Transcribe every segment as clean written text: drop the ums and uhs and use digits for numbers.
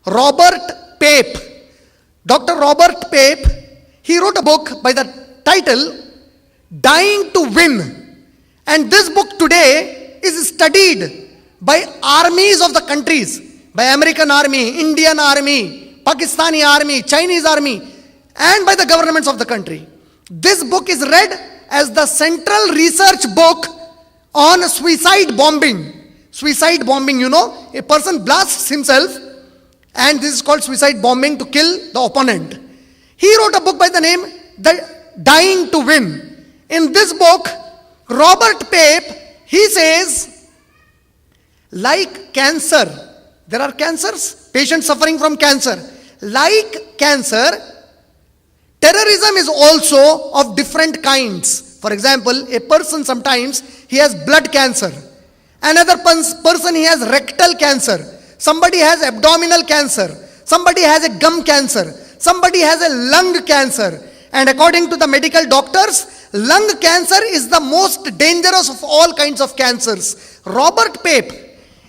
Robert Pape. Dr. Robert Pape, he wrote a book by the title Dying to Win. And this book today is studied by armies of the countries, by American army, Indian army, Pakistani army, Chinese army, and by the governments of the country. This book is read as the central research book on suicide bombing. Suicide bombing, you know, a person blasts himself, and this is called suicide bombing, to kill the opponent. He wrote a book by the name Dying to Win. In this book, Robert Pape, he says, like cancer, there are cancers, patients suffering from cancer. Like cancer, terrorism is also of different kinds. For example, a person sometimes, he has blood cancer. Another person, he has rectal cancer. Somebody has abdominal cancer. Somebody has a gum cancer. Somebody has a lung cancer. And according to the medical doctors, lung cancer is the most dangerous of all kinds of cancers. Robert Pape,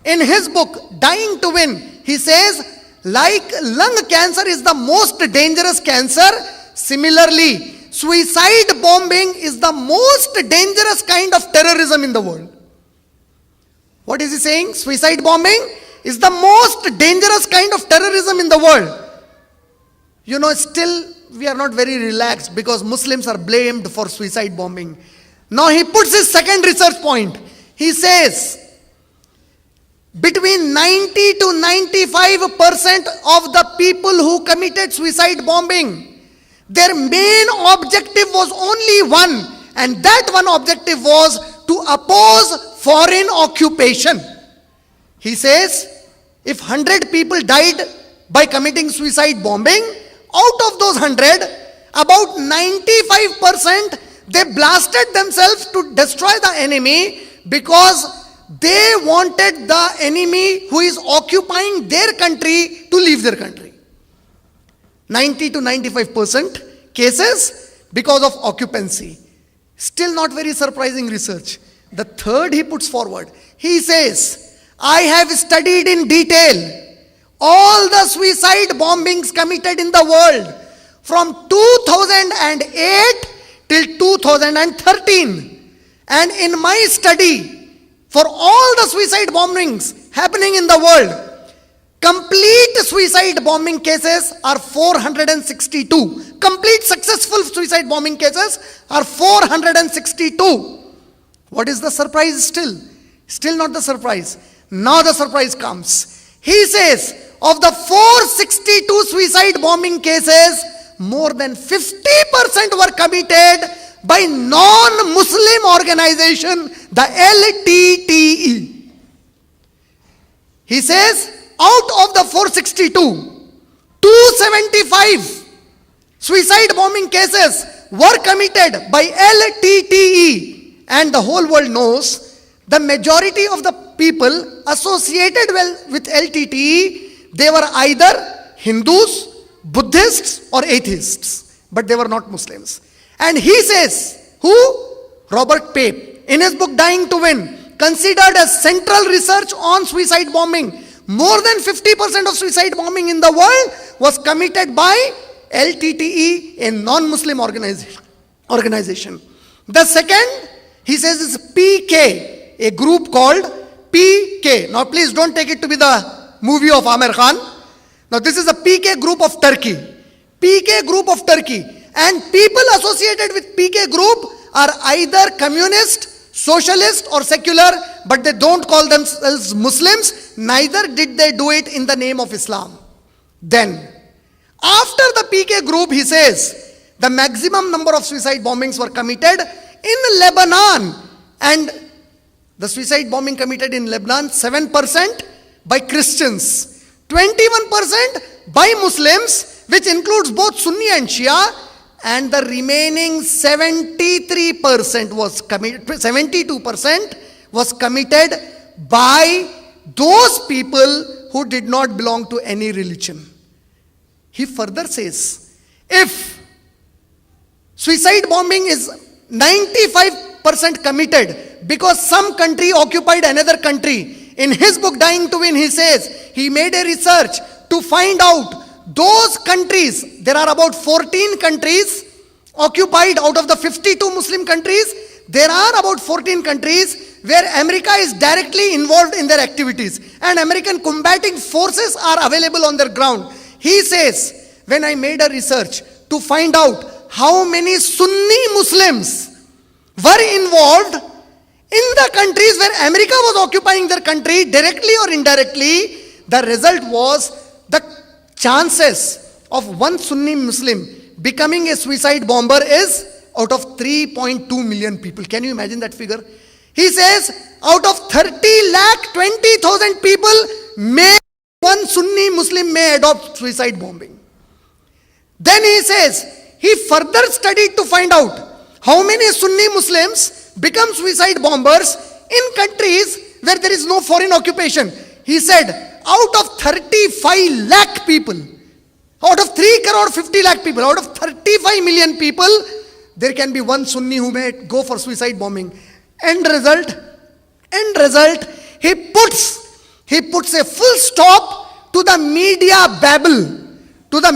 in his book, Dying to Win, he says, like lung cancer is the most dangerous cancer, similarly, suicide bombing is the most dangerous kind of terrorism in the world. What is he saying? Suicide bombing is the most dangerous kind of terrorism in the world. You know, still we are not very relaxed because Muslims are blamed for suicide bombing. Now he puts his second research point. He says, between 90 to 95% of the people who committed suicide bombing, their main objective was only one, and that one objective was to oppose foreign occupation. He says, if 100 people died by committing suicide bombing, out of those 100, about 95%, they blasted themselves to destroy the enemy because they wanted the enemy who is occupying their country to leave their country. 90 to 95% cases because of occupancy. Still not very surprising research. The third he puts forward, he says, I have studied in detail all the suicide bombings committed in the world from 2008 till 2013. And in my study, for all the suicide bombings happening in the world, complete suicide bombing cases are 462. Complete successful suicide bombing cases are 462. What is the surprise still? Still not the surprise. Now the surprise comes. He says, of the 462 suicide bombing cases, more than 50% were committed by non-Muslim organization, the LTTE. He says, out of the 462, 275 suicide bombing cases were committed by LTTE. And the whole world knows the majority of the people associated with LTTE, they were either Hindus, Buddhists or atheists, but they were not Muslims. And he says, who? Robert Pape, in his book Dying to Win, considered as central research on suicide bombing. More than 50% of suicide bombing in the world was committed by LTTE, a non-Muslim organization. The second, he says, is PK, a group called PK. Now please don't take it to be the movie of Amir Khan. Now this is a PK group of Turkey. PK group of Turkey. And people associated with PK group are either communist, socialist or secular, but they don't call themselves Muslims. Neither did they do it in the name of Islam. Then, after the PK group, he says, the maximum number of suicide bombings were committed in Lebanon. And the suicide bombing committed in Lebanon, 7% by Christians, 21% by Muslims, which includes both Sunni and Shia, and the remaining 73% was committed, 72% was committed by those people who did not belong to any religion. He further says, if suicide bombing is 95% committed because some country occupied another country, in his book Dying to Win, he says, he made a research to find out those countries. There are about 14 countries occupied out of the 52 Muslim countries. There are about 14 countries where America is directly involved in their activities, and American combating forces are available on their ground. He says, when I made a research to find out how many Sunni Muslims were involved in the countries where America was occupying their country, directly or indirectly, the result was the chances of one Sunni Muslim becoming a suicide bomber is out of 3.2 million people. Can you imagine that figure? He says, out of 30,20,000 people, one Sunni Muslim may adopt suicide bombing. Then he says, he further studied to find out how many Sunni Muslims become suicide bombers in countries where there is no foreign occupation. He said, out of 35 lakh people, out of 3 crore 50 lakh people, out of 35 million people, there can be one Sunni who may go for suicide bombing. End result, he puts a full stop to the media babble, to the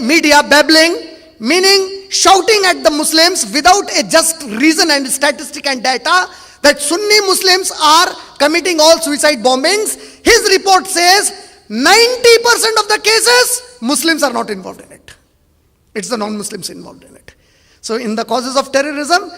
media babbling, meaning shouting at the Muslims without a just reason and statistic and data that Sunni Muslims are committing all suicide bombings. His report says 90% of the cases, Muslims are not involved in it. It's the non-Muslims involved in it. So in the causes of terrorism,